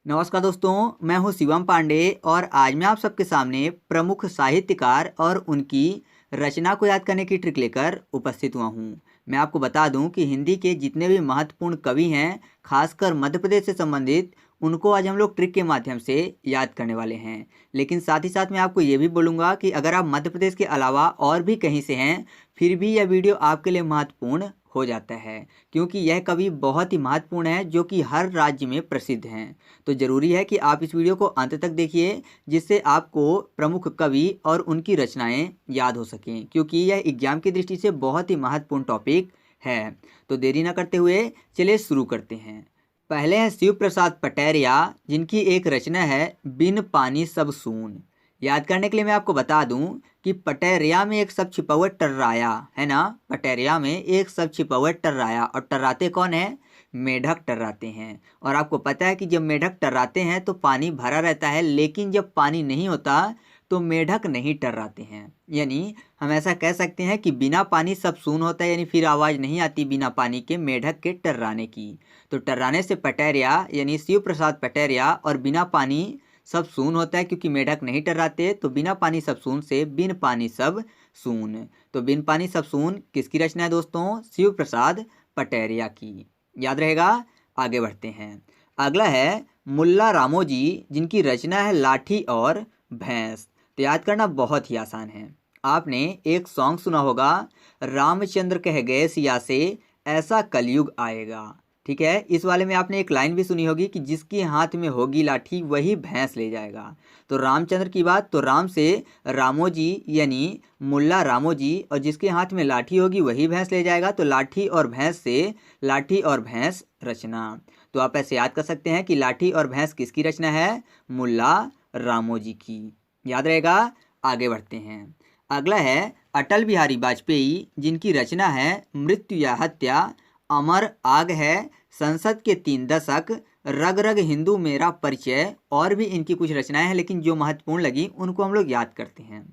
नमस्कार दोस्तों, मैं हूं शिवम पांडे और आज मैं आप सबके सामने प्रमुख साहित्यकार और उनकी रचना को याद करने की ट्रिक लेकर उपस्थित हुआ हूं। मैं आपको बता दूं कि हिंदी के जितने भी महत्वपूर्ण कवि हैं, खासकर मध्य प्रदेश से संबंधित, उनको आज हम लोग ट्रिक के माध्यम से याद करने वाले हैं। लेकिन साथ ही साथ मैं आपको ये भी बोलूँगा कि अगर आप मध्य प्रदेश के अलावा और भी कहीं से हैं, फिर भी यह वीडियो आपके लिए महत्वपूर्ण हो जाता है, क्योंकि यह कवि बहुत ही महत्वपूर्ण है जो कि हर राज्य में प्रसिद्ध हैं। तो ज़रूरी है कि आप इस वीडियो को अंत तक देखिए, जिससे आपको प्रमुख कवि और उनकी रचनाएं याद हो सकें, क्योंकि यह एग्जाम की दृष्टि से बहुत ही महत्वपूर्ण टॉपिक है। तो देरी न करते हुए चलिए शुरू करते हैं। पहले हैं शिव प्रसाद पटैरिया, जिनकी एक रचना है बिन पानी सब सून। याद करने के लिए मैं आपको बता दूं कि पटैरिया में एक शब्द छिपा हुआ टर्राया है ना। पटैरिया में एक शब्द छिपा हुआ टर्राया, और टर्राते कौन है? मेढक टर्राते हैं। और आपको पता है कि जब मेढक टर्राते हैं तो पानी भरा रहता है, लेकिन जब पानी नहीं होता तो मेढक नहीं टर्राते हैं। यानी हम ऐसा कह सकते हैं कि बिना पानी सब सून होता है, यानी फिर आवाज़ नहीं आती बिना पानी के मेढक के टर्राने की। तो टर्राने से पटैरिया यानी शिव प्रसाद पटैरिया, और बिना पानी सब सून होता है क्योंकि मेढक नहीं टर्राते, तो बिना पानी सब सून से बिन पानी सब सून। तो बिन पानी सब सून किसकी रचना है दोस्तों? शिव प्रसाद पटैरिया की। याद रहेगा। आगे बढ़ते हैं। अगला है मुल्ला रामोजी, जिनकी रचना है लाठी और भैंस। तो याद करना बहुत ही आसान है। आपने एक सॉन्ग सुना होगा, रामचंद्र कह गए सिया से ऐसा कलयुग आएगा। ठीक है, इस वाले में आपने एक लाइन भी सुनी होगी कि जिसके हाथ में होगी लाठी वही भैंस ले जाएगा। तो रामचंद्र की बात, तो राम से रामोजी यानी मुल्ला रामोजी, और जिसके हाथ में लाठी होगी वही भैंस ले जाएगा। तो लाठी और भैंस से लाठी और भैंस रचना। तो आप ऐसे याद कर सकते हैं कि लाठी और भैंस किसकी रचना है? मुल्ला रामोजी की। याद रहेगा। आगे बढ़ते हैं। अगला है अटल बिहारी वाजपेयी, जिनकी रचना है मृत्यु या हत्या, अमर आग है, संसद के 3 दशक, रग रग हिंदू मेरा परिचय, और भी इनकी कुछ रचनाएं हैं, लेकिन जो महत्वपूर्ण लगी उनको हम लोग याद करते हैं।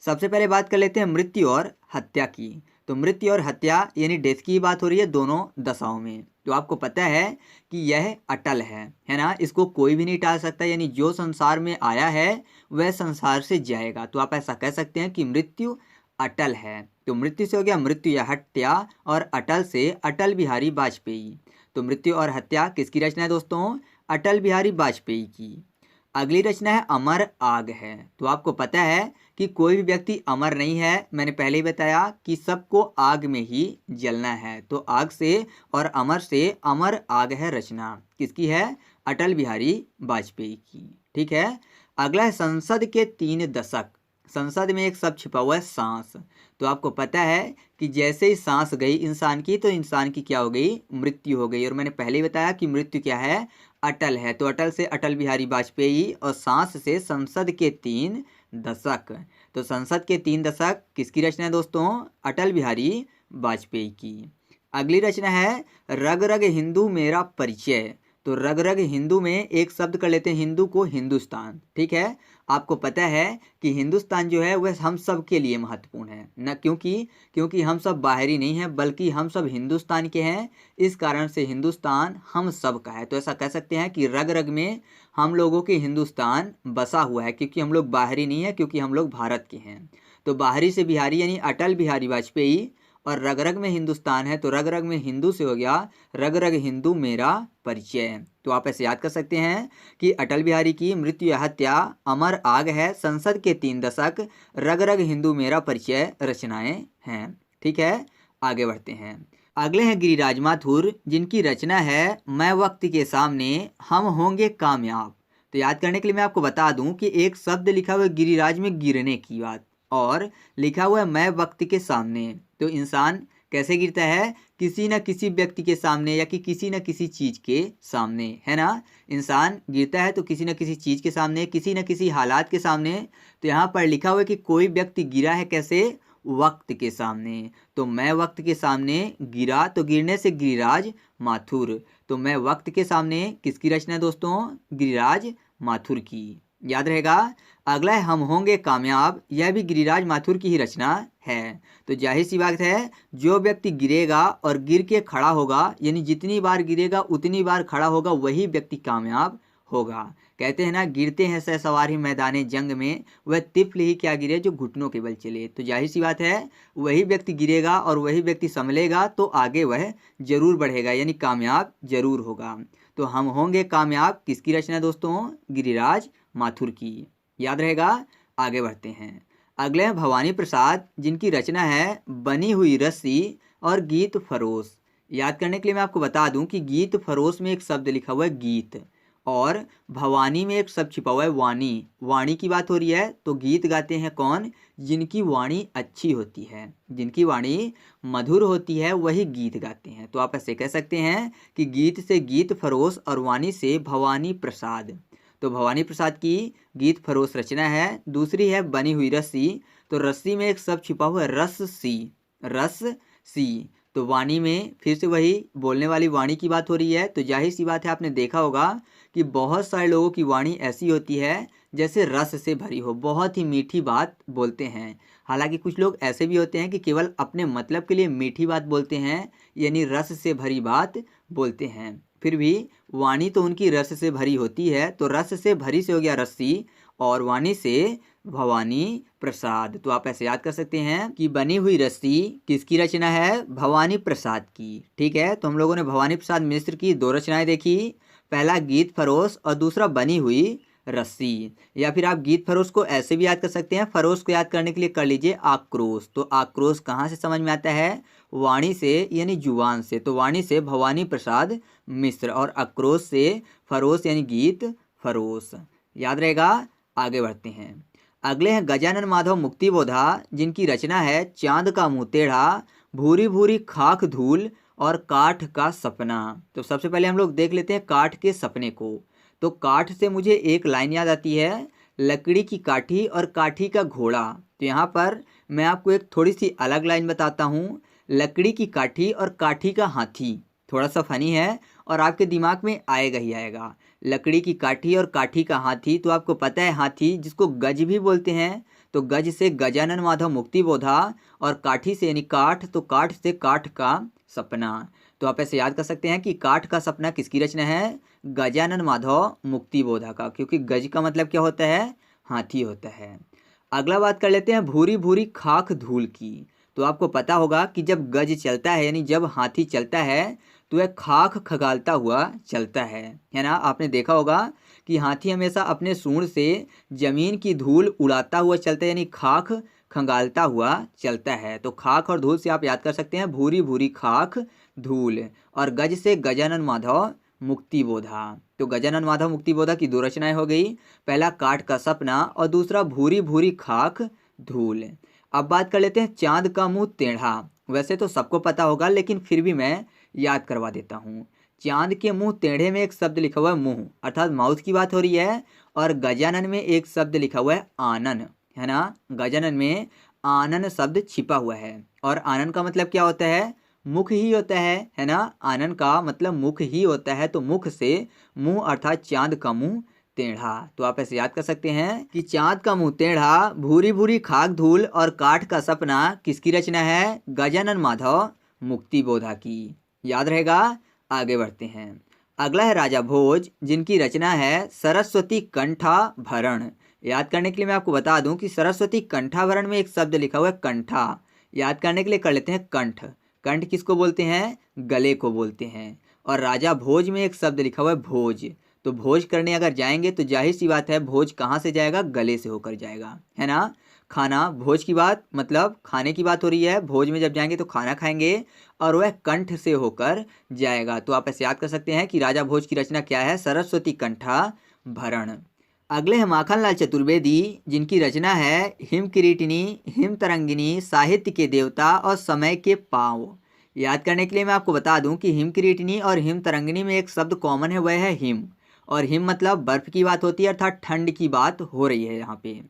सबसे पहले बात कर लेते हैं मृत्यु और हत्या की। तो मृत्यु और हत्या यानी डेथ की बात हो रही है दोनों दशाओं में। तो आपको पता है कि यह अटल है ना, इसको कोई भी नहीं टाल सकता। यानी जो संसार में आया है वह संसार से जाएगा। तो आप ऐसा कह सकते हैं कि मृत्यु अटल है। तो मृत्यु से हो गया मृत्यु या हत्या, और अटल से अटल बिहारी वाजपेयी। तो मृत्यु और हत्या किसकी रचना है दोस्तों? अटल बिहारी वाजपेयी की। अगली रचना है अमर आग है। तो आपको पता है कि कोई भी व्यक्ति अमर नहीं है। मैंने पहले ही बताया कि सबको आग में ही जलना है। तो आग से और अमर से अमर आग है रचना किसकी है? अटल बिहारी वाजपेयी की। ठीक है। अगला है संसद के 3 दशक। संसद में एक शब्द छिपा हुआ है सांस। तो आपको पता है कि जैसे ही सांस गई इंसान की, तो इंसान की क्या हो गई? मृत्यु हो गई। और मैंने पहले ही बताया कि मृत्यु क्या है? अटल है। तो अटल से अटल बिहारी वाजपेयी, और सांस से संसद के 3 दशक। तो संसद के 3 दशक किसकी रचना है दोस्तों? अटल बिहारी वाजपेयी की। अगली रचना है रग रग हिंदू मेरा परिचय। तो रग रग हिंदू में एक शब्द कर लेते हैं हिंदू को, हिंदुस्तान। ठीक है। आपको पता है कि हिंदुस्तान जो है वह हम सब के लिए महत्वपूर्ण है न, क्योंकि हम सब बाहरी नहीं हैं, बल्कि हम सब हिंदुस्तान के हैं। इस कारण से हिंदुस्तान हम सब का है। तो ऐसा कह सकते हैं कि रग रग में हम लोगों के हिंदुस्तान बसा हुआ है, क्योंकि हम लोग बाहरी नहीं है, क्योंकि हम लोग भारत के हैं। तो बाहरी से बिहारी यानी अटल बिहारी वाजपेयी, और रग रग में हिंदुस्तान है, तो रग रग में हिंदू से हो गया रग रग हिंदू मेरा परिचय। तो आप ऐसे याद कर सकते हैं कि अटल बिहारी की मृत्यु या हत्या, अमर आग है, संसद के 3 दशक, रग रग हिंदू मेरा परिचय रचनाएं हैं। ठीक है। आगे बढ़ते हैं। अगले हैं गिरिराज माथुर, जिनकी रचना है मैं वक्त के सामने हम होंगे कामयाब। तो याद करने के लिए मैं आपको बता दूं कि एक शब्द लिखा हुआ है गिरिराज में गिरने की बात, और लिखा हुआ है मैं वक्त के सामने। तो इंसान कैसे गिरता है? किसी न किसी व्यक्ति के सामने, या कि किसी न किसी चीज़ के सामने, है ना। इंसान गिरता है तो किसी न किसी चीज़ के सामने, किसी न किसी हालात के सामने। तो यहाँ पर लिखा हुआ है कि कोई व्यक्ति गिरा है कैसे? वक्त के सामने। तो मैं वक्त के सामने गिरा, तो गिरने से गिरिराज माथुर। तो मैं वक्त के सामने किसकी रचना है दोस्तों? गिरिराज माथुर की। याद रहेगा। अगला है हम होंगे कामयाब, यह भी गिरिराज माथुर की ही रचना है। तो जाहिर सी बात है, जो व्यक्ति गिरेगा और गिर के खड़ा होगा, यानी जितनी बार गिरेगा उतनी बार खड़ा होगा, वही व्यक्ति कामयाब होगा। कहते हैं ना, गिरते हैं सहसवार ही मैदाने जंग में, वह तिफल ही क्या गिरे जो घुटनों के बल चले। तो जाहिर सी बात है, वही व्यक्ति गिरेगा और वही व्यक्ति संभलेगा तो आगे वह जरूर बढ़ेगा, यानी कामयाब जरूर होगा। तो हम होंगे कामयाब, किसकी रचना दोस्तों? गिरिराज माथुर की। याद रहेगा। आगे बढ़ते हैं। अगले हैं भवानी प्रसाद, जिनकी रचना है बनी हुई रस्सी और गीत फरोश। याद करने के लिए मैं आपको बता दूं कि गीत फरोश में एक शब्द लिखा हुआ है गीत, और भवानी में एक शब्द छिपा हुआ है वाणी। वाणी की बात हो रही है, तो गीत गाते हैं कौन? जिनकी वाणी अच्छी होती है, जिनकी वाणी मधुर होती है, वही गीत गाते हैं। तो आप ऐसे कह सकते हैं कि गीत से गीत फरोश और वाणी से भवानी प्रसाद। तो भवानी प्रसाद की गीत फरोश रचना है। दूसरी है बनी हुई रस्सी। तो रस्सी में एक शब्द छिपा हुआ है रस सी, रस सी। तो वाणी में फिर से वही बोलने वाली वाणी की बात हो रही है। तो जाहिर सी बात है, आपने देखा होगा कि बहुत सारे लोगों की वाणी ऐसी होती है जैसे रस से भरी हो, बहुत ही मीठी बात बोलते हैं। हालांकि कुछ लोग ऐसे भी होते हैं कि केवल अपने मतलब के लिए मीठी बात बोलते हैं, यानी रस से भरी बात बोलते हैं। फिर भी वाणी तो उनकी रस से भरी होती है। तो रस से भरी से हो गया रस्सी, और वाणी से भवानी प्रसाद। तो आप ऐसे याद कर सकते हैं कि बनी हुई रस्सी किसकी रचना है? भवानी प्रसाद की। ठीक है, तो हम लोगों ने भवानी प्रसाद मिश्र की दो रचनाएं देखी। पहला गीत फरोश और दूसरा बनी हुई रस्सी। या फिर आप गीत फरोश को ऐसे भी याद कर सकते हैं, फरोश को याद करने के लिए कर लीजिए आक्रोश। तो आक्रोश कहाँ से समझ में आता है? वाणी से, यानी जुबान से। तो वाणी से भवानी प्रसाद मिश्र और आक्रोश से फरोश यानी गीत फरोश। याद रहेगा। आगे बढ़ते हैं। अगले हैं गजानन माधव मुक्तिबोधा, जिनकी रचना है चांद का मुंह टेढ़ा, भूरी भूरी खाक धूल और काठ का सपना। तो सबसे पहले हम लोग देख लेते हैं काठ के सपने को। तो काठ से मुझे एक लाइन याद आती है, लकड़ी की काठी और काठी का घोड़ा। तो यहाँ पर मैं आपको एक थोड़ी सी अलग लाइन बताता हूँ, लकड़ी की काठी और काठी का हाथी। थोड़ा सा फनी है और आपके दिमाग में आएगा ही आएगा। लकड़ी की काठी और काठी का हाथी, तो आपको पता है हाथी जिसको गज भी बोलते हैं। तो गज से गजानन माधव मुक्तिबोधा, और काठी से यानी काठ, तो काठ से काठ का सपना। तो आप ऐसे याद कर सकते हैं कि काठ का सपना किसकी रचना है? गजानन माधव मुक्तिबोधा का, क्योंकि गज का मतलब क्या होता है? हाथी होता है। अगला बात कर लेते हैं भूरी भूरी खाक धूल की। तो आपको पता होगा कि जब गज चलता है, यानी जब हाथी चलता है, तो वह खाक खगालता हुआ चलता है ना। आपने देखा होगा कि हाथी हमेशा अपने सूंड से जमीन की धूल उड़ाता हुआ चलता है, यानी खाक खंगालता हुआ चलता है। तो खाक और धूल से आप याद कर सकते हैं भूरी भूरी खाक धूल, और गज से गजानन माधव मुक्तिबोधा। तो गजानन माधव मुक्तिबोधा की दो रचनाएं हो गई, पहला काठ का सपना और दूसरा भूरी भूरी खाक धूल। अब बात कर लेते हैं चांद का मुंह टेढ़ा। वैसे तो सबको पता होगा, लेकिन फिर भी मैं याद करवा देता हूँ। चांद के मुंह टेढ़े में एक शब्द लिखा हुआ है मुंह, अर्थात माउथ की बात हो रही है। और गजानन में एक शब्द लिखा हुआ है आनन, है ना। गजानन में आनन शब्द छिपा हुआ है, और आनन का मतलब क्या होता है? मुख ही होता है ना। आनन का मतलब मुख ही होता है। तो मुख से मुंह, अर्थात चांद का मुंह टेढ़ा। तो आप ऐसे याद कर सकते हैं कि चांद का मुंह टेढ़ा, भूरी भूरी खाक धूल और काठ का सपना किसकी रचना है? गजानन माधव मुक्तिबोधा की। याद रहेगा। आगे बढ़ते हैं। अगला है राजा भोज, जिनकी रचना है सरस्वती कंठा भरण। याद करने के लिए मैं आपको बता दूं कि सरस्वती कंठा भरण में एक शब्द लिखा हुआ है कंठा। याद करने के लिए कर लेते हैं कंठ। कंठ किसको बोलते हैं? गले को बोलते हैं। और राजा भोज में एक शब्द लिखा हुआ है भोज। तो भोज करने अगर जाएंगे तो जाहिर सी बात है भोज कहाँ से जाएगा? गले से होकर जाएगा, है ना। खाना, भोज की बात मतलब खाने की बात हो रही है। भोज में जब जाएंगे तो खाना खाएंगे, और वह कंठ से होकर जाएगा। तो आप ऐसे याद कर सकते हैं कि राजा भोज की रचना क्या है? सरस्वती कंठा भरण। अगले हैं माखनलाल चतुर्वेदी, जिनकी रचना है हिम किरीटिनी, हिम तरंगिनी, साहित्य के देवता और समय के पाँव। याद करने के लिए मैं आपको बता दूं कि हिम किरीटिनी और हिम तरंगिनी में एक शब्द कॉमन है, वह है हिम। और हिम मतलब बर्फ की बात होती है, अर्थात ठंड की बात हो रही है यहाँ पे।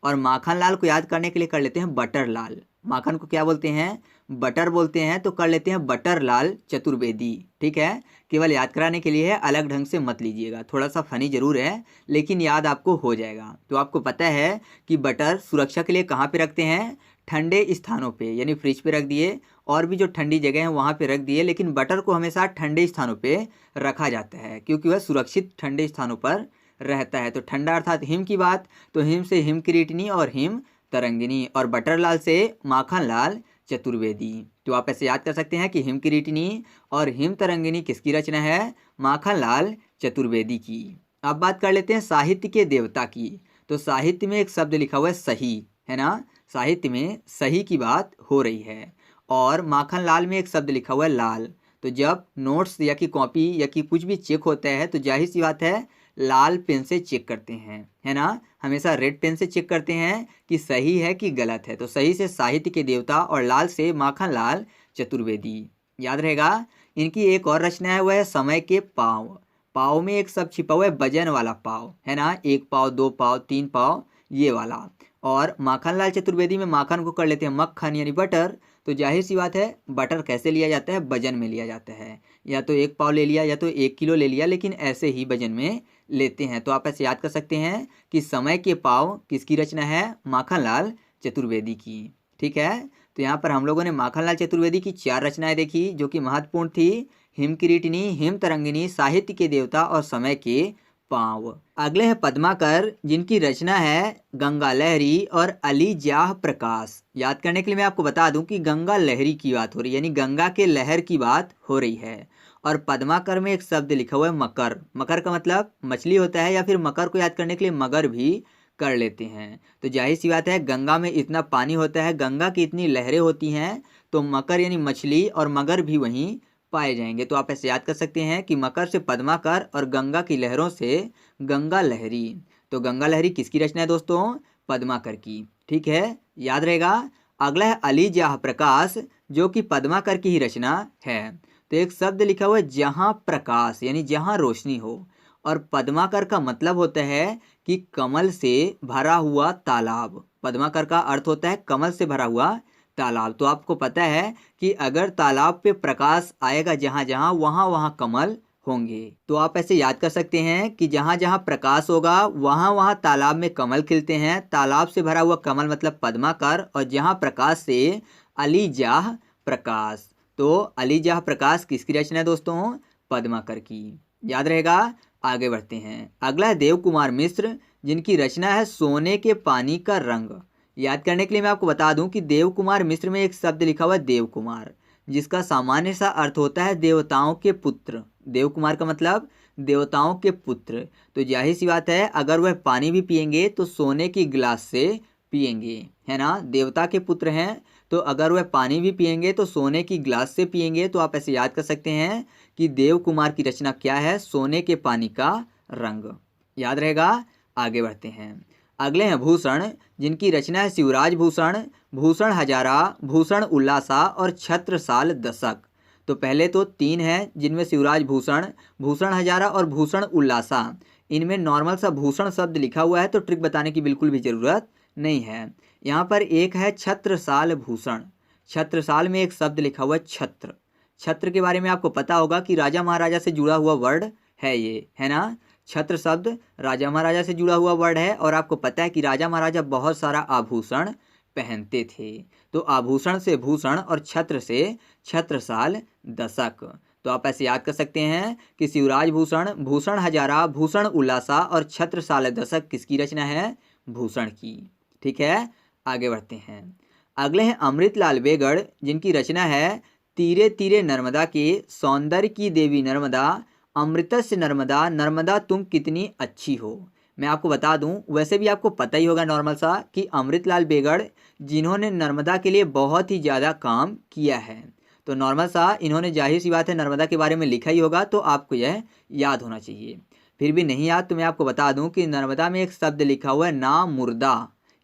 और माखनलाल को याद करने के लिए कर लेते हैं बटर लाल। माखन को क्या बोलते हैं? बटर बोलते हैं। तो कर लेते हैं बटर लाल चतुर्वेदी। ठीक है, केवल याद कराने के लिए है, अलग ढंग से मत लीजिएगा। थोड़ा सा फनी जरूर है, लेकिन याद आपको हो जाएगा। तो आपको पता है कि बटर सुरक्षा के लिए कहाँ पे रखते हैं? ठंडे स्थानों पे यानी फ्रिज पे रख दिए, और भी जो ठंडी जगह है वहाँ पे रख दिए, लेकिन बटर को हमेशा ठंडे स्थानों पे रखा जाता है क्योंकि वह सुरक्षित ठंडे स्थानों पर रहता है। तो ठंडा अर्थात हिम की बात, तो हिम से हिम किरीटिनी और हिम तरंगिनी, और बटर लाल से माखन लाल चतुर्वेदी। तो आप ऐसे याद कर सकते हैं कि हिम किरीटिनी और हिम तरंगिनी किसकी रचना है? माखन लाल चतुर्वेदी की। अब बात कर लेते हैं साहित्य के देवता की। तो साहित्य में एक शब्द लिखा हुआ है सही, है ना? साहित्य में सही की बात हो रही है। और माखन लाल में एक शब्द लिखा हुआ है लाल। तो जब नोट्स या कि कॉपी या कि कुछ भी चेक होता है तो जाहिर सी बात है लाल पेन से चेक करते हैं, है ना? हमेशा रेड पेन से चेक करते हैं कि सही है कि गलत है। तो सही से साहित्य के देवता और लाल से माखन लाल चतुर्वेदी। याद रहेगा। इनकी एक और रचना है, वह है समय के पाँव। पाँव में एक शब्द छिपा हुआ है वजन वाला पाव, है ना? 1 पाव, 2 पाव, 3 पाव, ये वाला। और माखन लाल चतुर्वेदी में माखन को कर लेते हैं मक्खन यानी बटर। तो जाहिर सी बात है बटर कैसे लिया जाता है? वजन में लिया जाता है। या तो 1 पाव ले लिया या तो 1 किलो ले लिया, लेकिन ऐसे ही वजन में लेते हैं। तो आप ऐसे याद कर सकते हैं कि समय के पाव किसकी रचना है? माखन लाल चतुर्वेदी की। ठीक है। तो यहाँ पर हम लोगों ने माखन लाल चतुर्वेदी की 4 रचनाएं देखी जो कि महत्वपूर्ण थी। हिम किरीटिनी, हिम तरंगिनी, साहित्य के देवता और समय के पाँव। अगले हैं पद्माकर, जिनकी रचना है गंगा लहरी और अली जाह प्रकाश। याद करने के लिए मैं आपको बता दूं कि गंगा लहरी की बात हो रही है, यानी गंगा के लहर की बात हो रही है। और पद्माकर में एक शब्द लिखा हुआ है मकर। मकर का मतलब मछली होता है, या फिर मकर को याद करने के लिए मगर भी कर लेते हैं। तो जाहिर सी बात है गंगा में इतना पानी होता है, गंगा की इतनी लहरें होती हैं, तो मकर यानी मछली और मगर भी वहीं पाए जाएंगे। तो आप ऐसे याद कर सकते हैं कि मकर से पद्माकर और गंगा की लहरों से गंगा लहरी। तो गंगा लहरी किसकी रचना है दोस्तों? पद्माकर की। ठीक है, याद रहेगा। अगला है अली जाह प्रकाश, जो कि पद्माकर की ही रचना है। तो एक शब्द लिखा हुआ है जहां प्रकाश, यानी जहां रोशनी हो। और पद्माकर का मतलब होता है कि कमल से भरा हुआ तालाब। पद्माकर का अर्थ होता है कमल से भरा हुआ तालाब। तो आपको पता है कि अगर तालाब पे प्रकाश आएगा जहां जहां, वहां वहां कमल होंगे। तो आप ऐसे याद कर सकते हैं कि जहां जहां प्रकाश होगा वहां वहां तालाब में कमल खिलते हैं। तालाब से भरा हुआ कमल मतलब पद्माकर, और जहां प्रकाश से अली जाह प्रकाश। तो अली जाह प्रकाश किसकी रचना है दोस्तों? पद्माकर की। याद रहेगा। आगे बढ़ते हैं। अगला है देव कुमार मिश्र, जिनकी रचना है सोने के पानी का रंग। याद करने के लिए मैं आपको बता दूं कि देव कुमार मिश्र में एक शब्द लिखा हुआ है देव कुमार, जिसका सामान्य सा अर्थ होता है देवताओं के पुत्र। देव कुमार का मतलब देवताओं के पुत्र। तो जाहिर सी बात है अगर वह पानी भी पिएंगे तो सोने की गिलास से पिएंगे, है ना? देवता के पुत्र हैं, तो अगर वह पानी भी पिएंगे तो सोने की गिलास से पिएंगे। तो आप ऐसे याद कर सकते हैं कि देव कुमार की रचना क्या है? सोने के पानी का रंग। याद रहेगा। आगे बढ़ते हैं। अगले हैं भूषण, जिनकी रचना है शिवराज भूषण, भूषण हजारा, भूषण उल्लासा और छत्रसाल दशक। तो पहले तो 3 हैं जिनमें शिवराज भूषण, भूषण हजारा और भूषण उल्लासा। इनमें नॉर्मल सा भूषण शब्द लिखा हुआ है, तो ट्रिक बताने की बिल्कुल भी ज़रूरत नहीं है। यहाँ पर एक है छत्रसाल भूषण। छत्रसाल में एक शब्द लिखा हुआ है छत्र। छत्र के बारे में आपको पता होगा कि राजा महाराजा से जुड़ा हुआ वर्ड है ये, है ना? छत्र शब्द राजा महाराजा से जुड़ा हुआ वर्ड है, और आपको पता है कि राजा महाराजा बहुत सारा आभूषण पहनते थे। तो आभूषण से भूषण और छत्र से छत्रसाल दशक। तो आप ऐसे याद कर सकते हैं कि शिवराज भूषण, भूषण हजारा, भूषण उल्लासा और छत्रसाल दशक किसकी रचना है? भूषण की। ठीक है, आगे बढ़ते हैं। अगले हैं अमृतलाल बेगड़, जिनकी रचना है तीरे तीरे नर्मदा के, सौंदर्य की देवी नर्मदा, अमृतस्य नर्मदा, नर्मदा तुम कितनी अच्छी हो। मैं आपको बता दूं, वैसे भी आपको पता ही होगा नॉर्मल सा कि अमृतलाल बेगड़ जिन्होंने नर्मदा के लिए बहुत ही ज़्यादा काम किया है। तो नॉर्मल सा इन्होंने जाहिर सी बात है नर्मदा के बारे में लिखा ही होगा, तो आपको यह याद होना चाहिए। फिर भी नहीं याद तो मैं आपको बता दूं कि नर्मदा में एक शब्द लिखा हुआ है ना मुर्दा,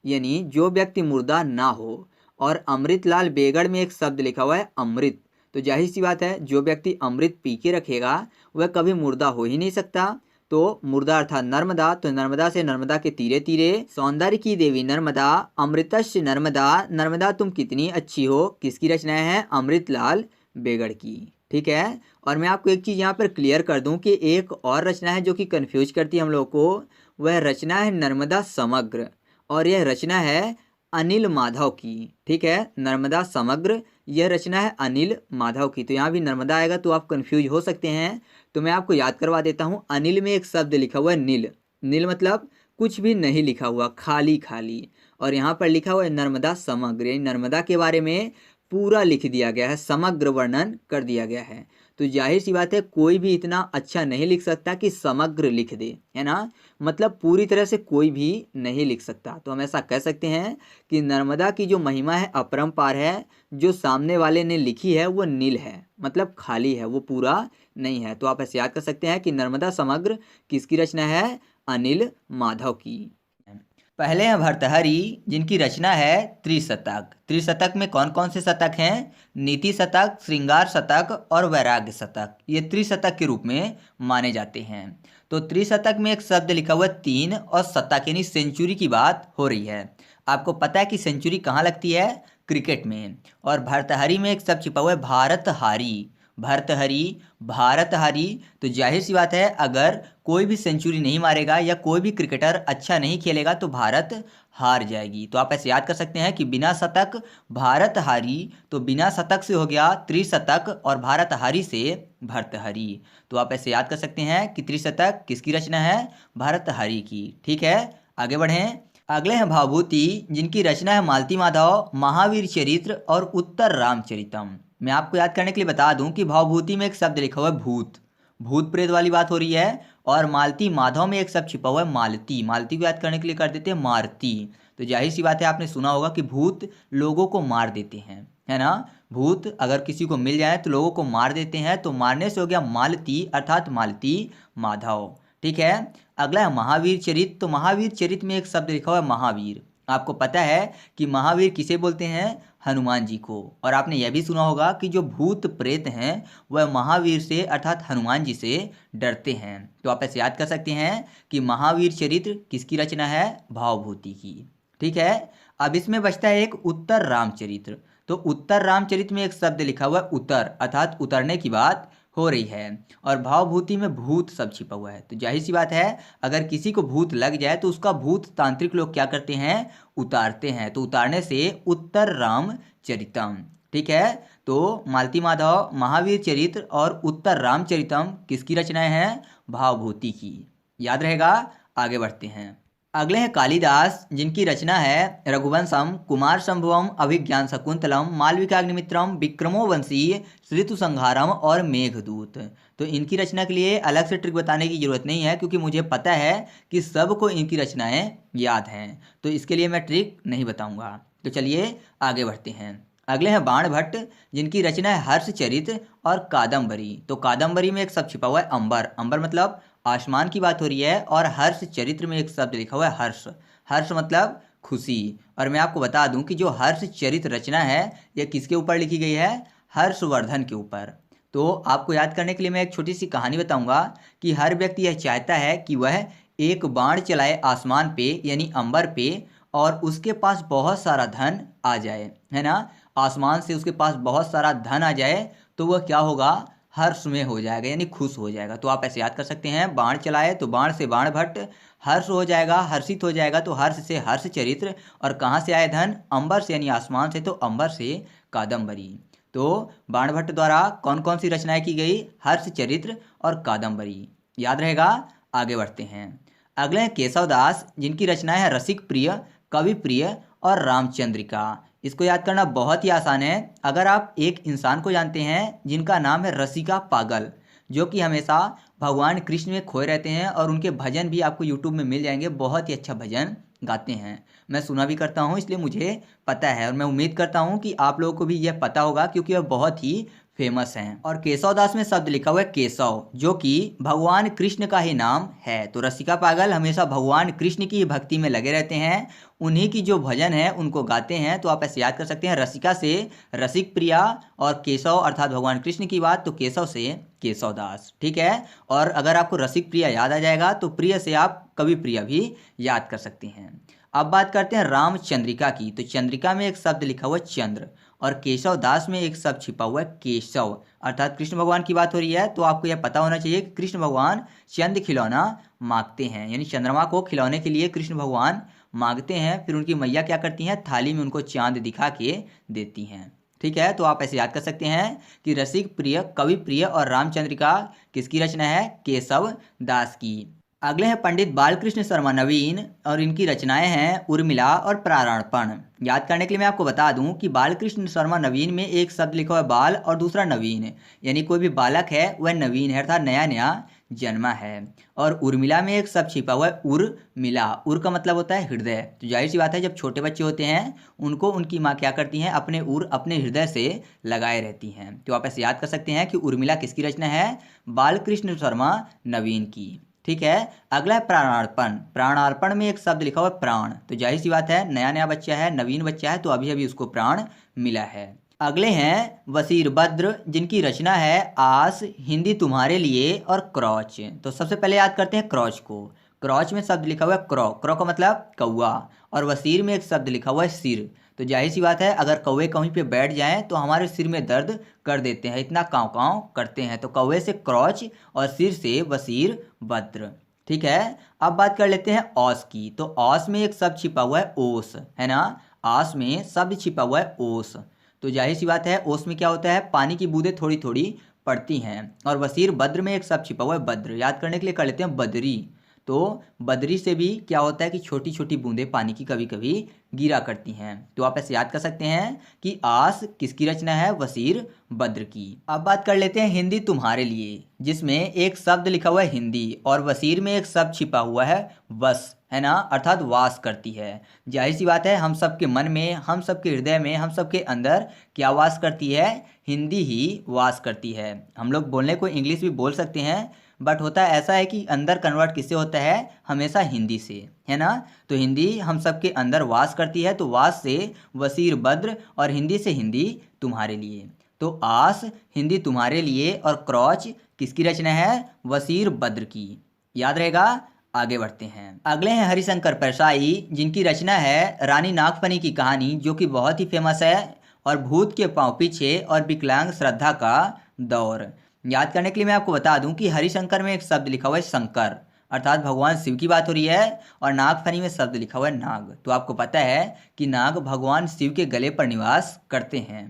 यानी जो व्यक्ति मुर्दा ना हो। और अमृतलाल बेगड़ में एक शब्द लिखा हुआ है अमृत। तो जाहिर सी बात है जो व्यक्ति अमृत पी के रखेगा वह कभी मुर्दा हो ही नहीं सकता। तो मुर्दा अर्थात नर्मदा, तो नर्मदा से नर्मदा के तीरे तीरे, सौंदर्य की देवी नर्मदा, अमृतस्य नर्मदा, नर्मदा तुम कितनी अच्छी हो, किसकी रचना है? अमृतलाल बेगड़ की। ठीक है। और मैं आपको एक चीज़ यहाँ पर क्लियर कर दूँ कि एक और रचना है जो कि कन्फ्यूज करती है हम लोग को, वह रचना है नर्मदा समग्र, और यह रचना है अनिल माधव की। ठीक है, नर्मदा समग्र यह रचना है अनिल माधव की। तो यहाँ भी नर्मदा आएगा तो आप कंफ्यूज हो सकते हैं, तो मैं आपको याद करवा देता हूँ। अनिल में एक शब्द लिखा हुआ है नील। नील मतलब कुछ भी नहीं लिखा हुआ, खाली खाली। और यहाँ पर लिखा हुआ है नर्मदा समग्र, यानी नर्मदा के बारे में पूरा लिख दिया गया है, समग्र वर्णन कर दिया गया है। तो जाहिर सी बात है कोई भी इतना अच्छा नहीं लिख सकता कि समग्र लिख दे, है ना। मतलब पूरी तरह से कोई भी नहीं लिख सकता। तो हम ऐसा कह सकते हैं कि नर्मदा की जो महिमा है अपरंपार है। जो सामने वाले ने लिखी है वो नील है, मतलब खाली है, वो पूरा नहीं है। तो आप ऐसे याद कर सकते हैं कि नर्मदा समग्र किसकी रचना है? अनिल माधव की। पहले हैं भर्तहरि, जिनकी रचना है त्रिशतक। त्रिशतक में कौन कौन से शतक हैं? नीति शतक, श्रृंगार शतक और वैराग्य शतक, ये त्रिशतक के रूप में माने जाते हैं। तो त्रिशतक में एक शब्द लिखा हुआ है 3 और शतक यानी सेंचुरी की बात हो रही है। आपको पता है कि सेंचुरी कहाँ लगती है? क्रिकेट में। और भर्तहरि में एक शब्द छिपा हुआ है भारतहारी। भर्तहरि, भारतहारी। तो जाहिर सी बात है अगर कोई भी सेंचुरी नहीं मारेगा या कोई भी क्रिकेटर अच्छा नहीं खेलेगा तो भारत हार जाएगी। तो आप ऐसे याद कर सकते हैं कि बिना शतक भारत हारी, तो बिना शतक से हो गया त्रिशतक और भारत हारी से भर्तहरि। तो आप ऐसे याद कर सकते हैं कि त्रिशतक किसकी रचना है? भर्तहरि की। ठीक है, आगे बढ़ें। अगले हैं भावभूति, जिनकी रचना है मालती माधव, महावीर चरित्र और उत्तर रामचरितम। मैं आपको याद करने के लिए बता दूं कि भावभूति में एक शब्द लिखा हुआ है भूत, भूत प्रेत वाली बात हो रही है। और मालती माधव में एक शब्द छिपा हुआ है मालती। मालती को याद करने के लिए कर देते हैं मारती। तो जाहिर सी बात है आपने सुना होगा कि भूत लोगों को मार देते हैं, है ना। भूत अगर किसी को मिल जाए तो लोगों को मार देते हैं, तो मारने से हो गया मालती अर्थात मालती माधव। ठीक है, अगला है महावीर चरित। तो महावीर चरित में एक शब्द लिखा हुआ है महावीर। आपको पता है कि महावीर किसे बोलते हैं? हनुमान जी को। और आपने यह भी सुना होगा कि जो भूत प्रेत हैं वह महावीर से अर्थात हनुमान जी से डरते हैं। तो आप ऐसे याद कर सकते हैं कि महावीर चरित्र किसकी रचना है? भावभूति की। ठीक है, अब इसमें बचता है एक उत्तर रामचरित्र। तो उत्तर रामचरित्र में एक शब्द लिखा हुआ है उतर अर्थात उतरने की बात हो रही है। और भावभूति में भूत सब छिपा हुआ है। तो जाहिर सी बात है अगर किसी को भूत लग जाए तो उसका भूत तांत्रिक लोग क्या करते हैं? उतारते हैं। तो उतारने से उत्तर रामचरितम। ठीक है, तो मालती माधव, महावीर चरित्र और उत्तर रामचरितम किसकी रचनाएं हैं? भावभूति की। याद रहेगा। आगे बढ़ते हैं। अगले हैं कालिदास, जिनकी रचना है रघुवंशम, कुमार संभवम, अभिज्ञान शकुंतलम, मालविकाग्निमित्रम, विक्रमोवंशी, ऋतु संहारम और मेघदूत। तो इनकी रचना के लिए अलग से ट्रिक बताने की जरूरत नहीं है, क्योंकि मुझे पता है कि सबको इनकी रचनाएं याद हैं। तो इसके लिए मैं ट्रिक नहीं बताऊंगा। तो चलिए आगे बढ़ते हैं। अगले हैं बाण भट्ट, जिनकी रचना है हर्षचरित और कादम्बरी। तो कादम्बरी में एक शब्द छिपा हुआ है अंबर। अंबर मतलब आसमान की बात हो रही है। और हर्ष चरित्र में एक शब्द लिखा हुआ है हर्ष। हर्ष मतलब खुशी। और मैं आपको बता दूं कि जो हर्ष चरित्र रचना है यह किसके ऊपर लिखी गई है? हर्षवर्धन के ऊपर। तो आपको याद करने के लिए मैं एक छोटी सी कहानी बताऊंगा कि हर व्यक्ति यह चाहता है कि वह एक बाण चलाए आसमान पे यानी अंबर पे, और उसके पास बहुत सारा धन आ जाए, है ना। आसमान से उसके पास बहुत सारा धन आ जाए तो वह क्या होगा? हर्ष में हो जाएगा यानी खुश हो जाएगा। तो आप ऐसे याद कर सकते हैं बाण चलाए तो बाण से बाण भट्ट, हर्ष हो जाएगा, हर्षित हो जाएगा तो हर्ष से हर्ष चरित्र, और कहाँ से आए धन? अंबर से यानी आसमान से, तो अंबर से कादम्बरी। तो बाण भट्ट द्वारा कौन कौन सी रचनाएं की गई? हर्ष चरित्र और कादम्बरी। याद रहेगा। आगे बढ़ते हैं। अगले हैं केशव दास, जिनकी रचनाएं है रसिक प्रिय, कवि प्रिय और रामचंद्रिका। इसको याद करना बहुत ही आसान है। अगर आप एक इंसान को जानते हैं जिनका नाम है रसिका पागल, जो कि हमेशा भगवान कृष्ण में खोए रहते हैं, और उनके भजन भी आपको यूट्यूब में मिल जाएंगे, बहुत ही अच्छा भजन गाते हैं। मैं सुना भी करता हूँ, इसलिए मुझे पता है, और मैं उम्मीद करता हूँ कि आप लोगों को भी यह पता होगा, क्योंकि वह बहुत ही फेमस हैं। और केशव दास में शब्द लिखा हुआ है केशव, जो कि भगवान कृष्ण का ही नाम है। तो रसिका पागल हमेशा भगवान कृष्ण की भक्ति में लगे रहते हैं, उन्हीं की जो भजन है उनको गाते हैं। तो आप ऐसे याद कर सकते हैं, रसिका से रसिक प्रिया और केशव अर्थात भगवान कृष्ण की बात, तो केशव से केशव दास। ठीक है, और अगर आपको रसिक प्रिया याद आ जाएगा तो प्रिय से आप कवि प्रिया भी याद कर सकते हैं। अब बात करते हैं रामचंद्रिका की। तो चंद्रिका में एक शब्द लिखा हुआ है चंद्र, और केशव दास में एक शब्द छिपा हुआ है केशव, अर्थात कृष्ण भगवान की बात हो रही है। तो आपको यह पता होना चाहिए कि कृष्ण भगवान चंद खिलौना मांगते हैं, यानी चंद्रमा को खिलौने के लिए कृष्ण भगवान मांगते हैं, फिर उनकी मैया क्या करती हैं, थाली में उनको चांद दिखा के देती हैं। ठीक है, तो आप ऐसे याद कर सकते हैं कि रसिक प्रिय, कवि प्रिय और रामचंद्रिका किसकी रचना है, केशव दास की। अगले हैं पंडित बालकृष्ण शर्मा नवीन और इनकी रचनाएं हैं उर्मिला और प्राणार्पण। याद करने के लिए मैं आपको बता दूं कि बालकृष्ण शर्मा नवीन में एक शब्द लिखा हुआ है बाल और दूसरा नवीन, यानी कोई भी बालक है वह नवीन है अर्थात नया नया जन्मा है। और उर्मिला में एक शब्द छिपा हुआ है उर्मिला, उर का मतलब होता है हृदय। तो जाहिर सी बात है जब छोटे बच्चे होते हैं उनको उनकी माँ क्या करती हैं, अपने उर अपने हृदय से लगाए रहती हैं। तो आप ऐसे याद कर सकते हैं कि उर्मिला किसकी रचना है, बालकृष्ण शर्मा नवीन की। ठीक है, अगला है प्राणार्पण। प्राणार्पण में एक शब्द लिखा हुआ है प्राण, तो जाहिर सी बात है नया नया बच्चा है, नवीन बच्चा है, तो अभी अभी उसको प्राण मिला है। अगले हैं वसीर बद्र जिनकी रचना है आस, हिंदी तुम्हारे लिए और क्रॉच। तो सबसे पहले याद करते हैं क्रॉच को। क्रॉच में शब्द लिखा हुआ है क्रॉ, क्रॉ का मतलब कौआ, और वसीर में एक शब्द लिखा हुआ है सिर। तो जाहिर सी बात है अगर कौवे कहीं पे बैठ जाएं तो हमारे सिर में दर्द कर देते हैं, इतना काँव काँव करते हैं। तो कौवे से क्रॉच और सिर से वसीर बद्र। ठीक है, अब बात कर लेते हैं औस की। तो औस में एक शब्द छिपा हुआ है ओस, है ना, आस में शब्द छिपा हुआ है ओस। तो जाहिर सी बात है ओस में क्या होता है, पानी की बूंदें थोड़ी थोड़ी पड़ती हैं। और वसीर बद्र में एक शब्द छिपा हुआ है बद्र, याद करने के लिए कर लेते हैं बदरी। तो बदरी से भी क्या होता है कि छोटी छोटी बूंदें पानी की कभी कभी गिरा करती हैं। तो आप ऐसे याद कर सकते हैं कि आस किसकी रचना है, वसीर बद्र की। अब बात कर लेते हैं हिंदी तुम्हारे लिए, जिसमें एक शब्द लिखा हुआ है हिंदी और वसीर में एक शब्द छिपा हुआ है वस, है ना, अर्थात वास करती है। जाहिर सी बात है हम सबके मन में, हम सबके हृदय में, हम सबके अंदर क्या वास करती है, हिंदी ही वास करती है। हम लोग बोलने को इंग्लिश भी बोल सकते हैं, बट होता ऐसा है कि अंदर कन्वर्ट किससे होता है, हमेशा हिंदी से, है ना। तो हिंदी हम सबके अंदर वास करती है, तो वास से वसीर बद्र और हिंदी से हिंदी तुम्हारे लिए। तो आस हिंदी तुम्हारे लिए और क्रॉच किसकी रचना है, वसीर बद्र की। याद रहेगा। आगे बढ़ते हैं। अगले हैं हरिशंकर परसाई जिनकी रचना है रानी नागफनी की कहानी, जो कि बहुत ही फेमस है, और भूत के पांव पीछे और विकलांग श्रद्धा का दौर। याद करने के लिए मैं आपको बता दूं कि हरिशंकर में एक शब्द लिखा हुआ है शंकर, अर्थात भगवान शिव की बात हो रही है, और नागफनी में शब्द लिखा हुआ है नाग। तो आपको पता है कि नाग भगवान शिव के गले पर निवास करते हैं।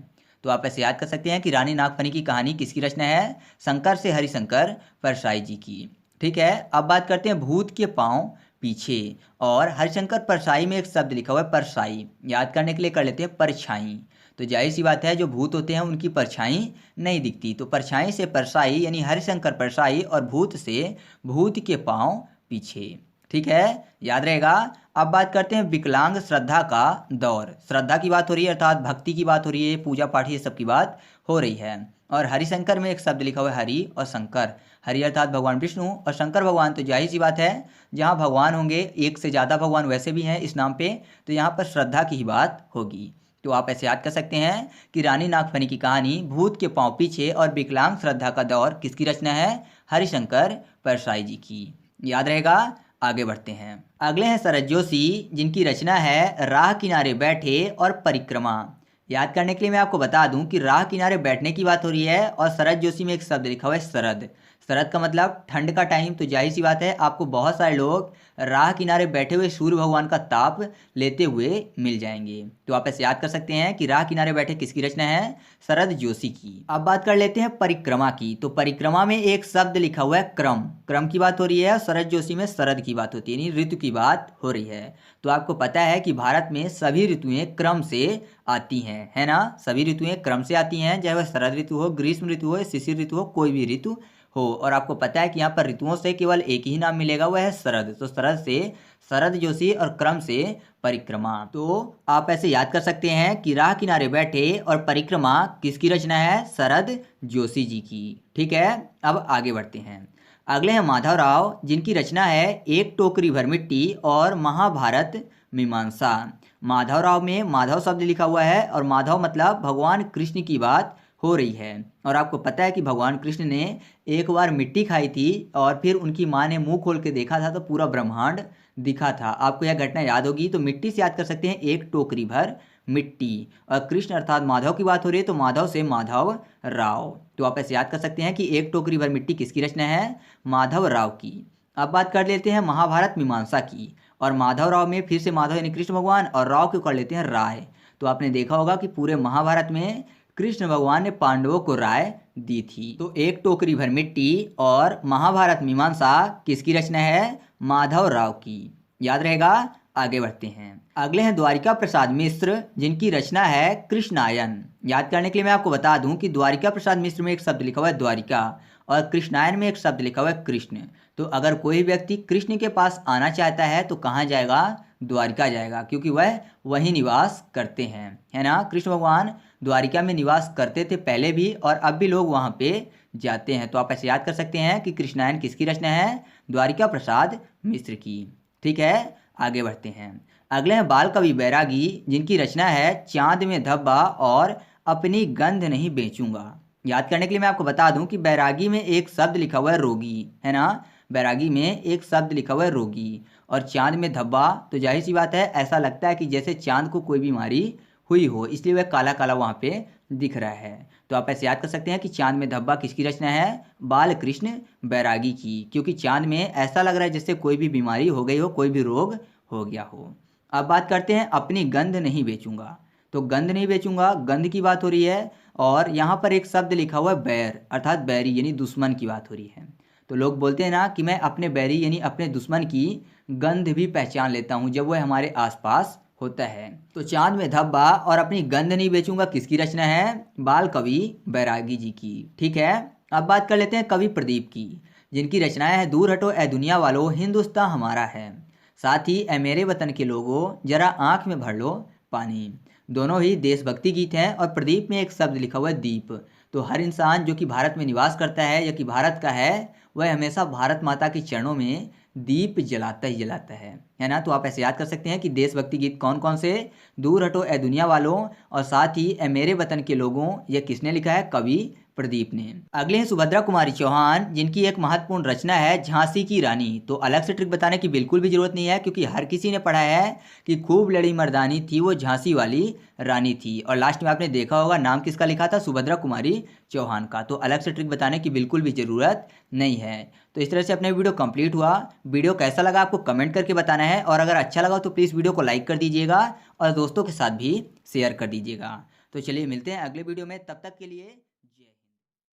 तो आप ऐसे याद कर सकते हैं कि रानी नागफनी की कहानी किसकी रचना है, शंकर से हरिशंकर परसाई जी की। ठीक है, अब बात करते हैं भूत के पांव पीछे, और हरिशंकर परसाई में एक शब्द लिखा हुआ है परसाई, याद करने के लिए कर लेते हैं परछाई। तो जाहिर सी बात है जो भूत होते हैं उनकी परछाई नहीं दिखती, तो परछाई से परसाई यानी हरिशंकर परसाई, और भूत से भूत के पांव पीछे। ठीक है, याद रहेगा। अब बात करते हैं विकलांग श्रद्धा का दौर। श्रद्धा की बात हो रही है, अर्थात भक्ति की बात हो रही है, पूजा पाठ ये सब की बात हो रही है। और हरिशंकर में एक शब्द लिखा हुआ है हरि और शंकर, हरि अर्थात भगवान विष्णु और शंकर भगवान। तो जाहिर सी बात है जहाँ भगवान होंगे, एक से ज़्यादा भगवान वैसे भी हैं इस नाम पे, तो यहाँ पर श्रद्धा की ही बात होगी। तो आप ऐसे याद कर सकते हैं कि रानी नागफनी की कहानी, भूत के पांव पीछे और विकलांग श्रद्धा का दौर किसकी रचना है, हरिशंकर परसाई जी की। याद रहेगा। आगे बढ़ते हैं। अगले हैं शरद जोशी जिनकी रचना है राह किनारे बैठे और परिक्रमा। याद करने के लिए मैं आपको बता दूं कि राह किनारे बैठने की बात हो रही है, और शरद जोशी में एक शब्द लिखा हुआ है शरद। शरद का मतलब ठंड का टाइम, तो जाहिर सी बात है आपको बहुत सारे लोग राह किनारे बैठे हुए सूर्य भगवान का ताप लेते हुए मिल जाएंगे। तो आप ऐसे याद कर सकते हैं कि राह किनारे बैठे किसकी रचना है, शरद जोशी की। अब बात कर लेते हैं परिक्रमा की। तो परिक्रमा में एक शब्द लिखा हुआ है क्रम, क्रम की बात हो रही है। शरद जोशी में शरद की बात होती है, यानी ऋतु की बात हो रही है। तो आपको पता है कि भारत में सभी ऋतुएं क्रम से आती हैं, है ना, सभी ऋतुएं क्रम से आती हैं, चाहे वह शरद ऋतु हो, ग्रीष्म ऋतु हो, शिशिर ऋतु हो, कोई भी ऋतु हो। और आपको पता है कि यहाँ पर ऋतुओं से केवल एक ही नाम मिलेगा, वह है शरद। तो शरद से शरद जोशी और क्रम से परिक्रमा। तो आप ऐसे याद कर सकते हैं कि राह किनारे बैठे और परिक्रमा किसकी रचना है, शरद जोशी जी की। ठीक है, अब आगे बढ़ते हैं। अगले हैं माधवराव जिनकी रचना है एक टोकरी भर मिट्टी और महाभारत मीमांसा। माधवराव में माधव शब्द लिखा हुआ है, और माधव मतलब भगवान कृष्ण की बात हो रही है। और आपको पता है कि भगवान कृष्ण ने एक बार मिट्टी खाई थी, और फिर उनकी माँ ने मुंह खोल के देखा था तो पूरा ब्रह्मांड दिखा था। आपको यह घटना याद होगी, तो मिट्टी से याद कर सकते हैं एक टोकरी भर मिट्टी, और कृष्ण अर्थात माधव की बात हो रही है, तो माधव से माधव राव। तो आप ऐसे याद कर सकते हैं कि एक टोकरी भर मिट्टी किसकी रचना है, माधव राव की। अब बात कर लेते हैं महाभारत मीमांसा की। और माधवराव में फिर से माधव यानी कृष्ण भगवान और राव को कर लेते हैं राय। तो आपने देखा होगा कि पूरे महाभारत में कृष्ण भगवान ने पांडवों को राय दी थी। तो एक टोकरी भर मिट्टी और महाभारत मीमांसा किसकी रचना है? माधव राव की। याद रहेगा। आगे बढ़ते हैं। अगले हैं द्वारिका प्रसाद मिश्र, जिनकी रचना है कृष्णायन। याद करने के लिए मैं आपको बता दूं कि द्वारिका प्रसाद मिश्र में एक शब्द लिखा हुआ है द्वारिका और कृष्णायन में एक शब्द लिखा हुआ है कृष्ण। तो अगर कोई व्यक्ति कृष्ण के पास आना चाहता है तो कहाँ जाएगा? द्वारिका जाएगा, क्योंकि वह वहीं निवास करते हैं, है ना। कृष्ण भगवान द्वारिका में निवास करते थे पहले भी और अब भी लोग वहाँ पे जाते हैं। तो आप ऐसे याद कर सकते हैं कि कृष्णायन किसकी रचना है? द्वारिका प्रसाद मिश्र की। ठीक है, आगे बढ़ते हैं। अगले हैं बाल कवि बैरागी, जिनकी रचना है चांद में धब्बा और अपनी गंध नहीं बेचूंगा। याद करने के लिए मैं आपको बता दूं कि बैरागी में एक शब्द लिखा हुआ है रोगी, है ना। बैरागी में एक शब्द लिखा हुआ है रोगी और चांद में धब्बा, तो जाहिर सी बात है ऐसा लगता है कि जैसे चांद को कोई बीमारी हुई हो, इसलिए वह काला काला वहाँ पे दिख रहा है। तो आप ऐसे याद कर सकते हैं कि चांद में धब्बा किसकी रचना है? बाल कृष्ण बैरागी की, क्योंकि चांद में ऐसा लग रहा है जैसे कोई भी बीमारी हो गई हो, कोई भी रोग हो गया हो। अब बात करते हैं अपनी गंध नहीं बेचूंगा। तो गंध नहीं बेचूंगा, गंध की बात हो रही है और यहाँ पर एक शब्द लिखा हुआ है बैर, अर्थात बैरी यानी दुश्मन की बात हो रही है। तो लोग बोलते हैं ना कि मैं अपने बैरी यानी अपने दुश्मन की गंध भी पहचान लेता हूँ जब वह हमारे आसपास होता है। तो चांद में धब्बा और अपनी गंध नहीं बेचूंगा किसकी रचना है? बाल कवि बैरागी जी की। ठीक है, अब बात कर लेते हैं कवि प्रदीप की, जिनकी रचनाएं है दूर हटो ए दुनिया वालों, हिंदुस्तान हमारा है, साथ ही ए मेरे वतन के लोगों जरा आंख में भर लो पानी। दोनों ही देशभक्ति गीत हैं और प्रदीप में एक शब्द लिखा हुआ है दीप। तो हर इंसान जो कि भारत में निवास करता है या कि भारत का है, वह हमेशा भारत माता के चरणों में दीप जलाता ही जलाता है ना। तो आप ऐसे याद कर सकते हैं कि देशभक्ति गीत कौन कौन से? दूर हटो ए दुनिया वालों और साथ ही ए मेरे वतन के लोगों, यह किसने लिखा है? कवि प्रदीप ने। अगले हैं सुभद्रा कुमारी चौहान, जिनकी एक महत्वपूर्ण रचना है झांसी की रानी। तो अलग से ट्रिक बताने की बिल्कुल भी जरूरत नहीं है, क्योंकि हर किसी ने पढ़ा है कि खूब लड़ी मर्दानी थी वो झांसी वाली रानी थी। और लास्ट में आपने देखा होगा नाम किसका लिखा था? सुभद्रा कुमारी चौहान का। तो अलग से ट्रिक बताने की बिल्कुल भी ज़रूरत नहीं है। तो इस तरह से अपने वीडियो कंप्लीट हुआ। वीडियो कैसा लगा आपको कमेंट करके बताना है और अगर अच्छा लगा तो प्लीज़ वीडियो को लाइक कर दीजिएगा और दोस्तों के साथ भी शेयर कर दीजिएगा। तो चलिए मिलते हैं अगले वीडियो में, तब तक के लिए